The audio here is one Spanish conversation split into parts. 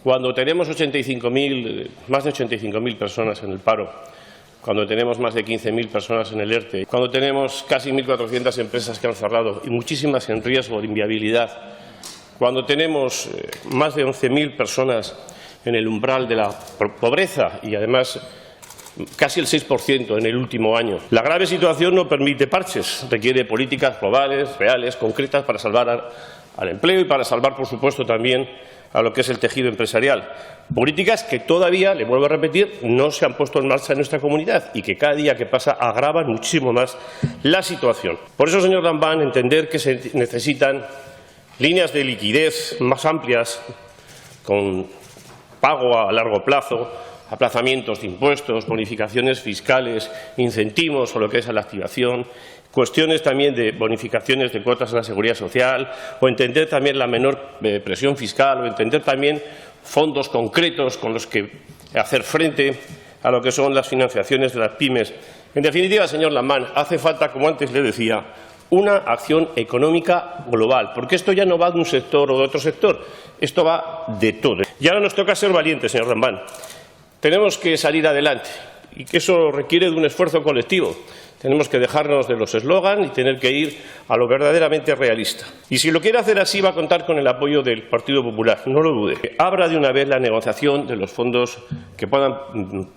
Cuando tenemos más de 85.000 personas en el paro, cuando tenemos más de 15.000 personas en el ERTE, cuando tenemos casi 1.400 empresas que han cerrado y muchísimas en riesgo de inviabilidad, cuando tenemos más de 11.000 personas en el umbral de la pobreza y, además, casi el 6% en el último año. La grave situación no permite parches, requiere políticas globales, reales, concretas para salvar al empleo y para salvar, por supuesto, también a lo que es el tejido empresarial. Políticas que todavía, le vuelvo a repetir, no se han puesto en marcha en nuestra comunidad y que cada día que pasa agravan muchísimo más la situación. Por eso, señor Lambán, entender que se necesitan líneas de liquidez más amplias con pago a largo plazo, aplazamientos de impuestos, bonificaciones fiscales, incentivos o lo que es a la activación, cuestiones también de bonificaciones de cuotas en la seguridad social, o entender también la menor presión fiscal, o entender también fondos concretos con los que hacer frente a lo que son las financiaciones de las pymes. En definitiva, señor Lambán, hace falta, como antes le decía, una acción económica global, porque esto ya no va de un sector o de otro sector, esto va de todo. Y ahora nos toca ser valientes, señor Lambán. Tenemos que salir adelante y que eso requiere de un esfuerzo colectivo. Tenemos que dejarnos de los eslóganes y tener que ir a lo verdaderamente realista. Y si lo quiere hacer así, va a contar con el apoyo del Partido Popular, no lo dude. Abra de una vez la negociación de los fondos que puedan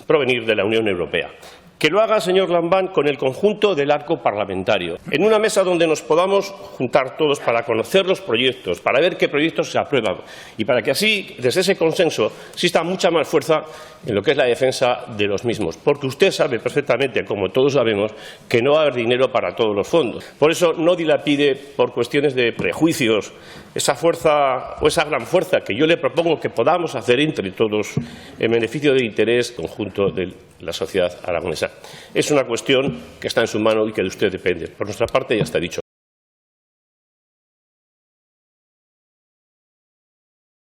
provenir de la Unión Europea. Que lo haga, señor Lambán, con el conjunto del arco parlamentario, en una mesa donde nos podamos juntar todos para conocer los proyectos, para ver qué proyectos se aprueban y para que así, desde ese consenso, exista mucha más fuerza en lo que es la defensa de los mismos. Porque usted sabe perfectamente, como todos sabemos, que no va a haber dinero para todos los fondos. Por eso no dilapide por cuestiones de prejuicios esa fuerza o esa gran fuerza que yo le propongo que podamos hacer entre todos en beneficio del interés conjunto de la sociedad aragonesa. Es una cuestión que está en su mano y que de usted depende. Por nuestra parte ya está dicho.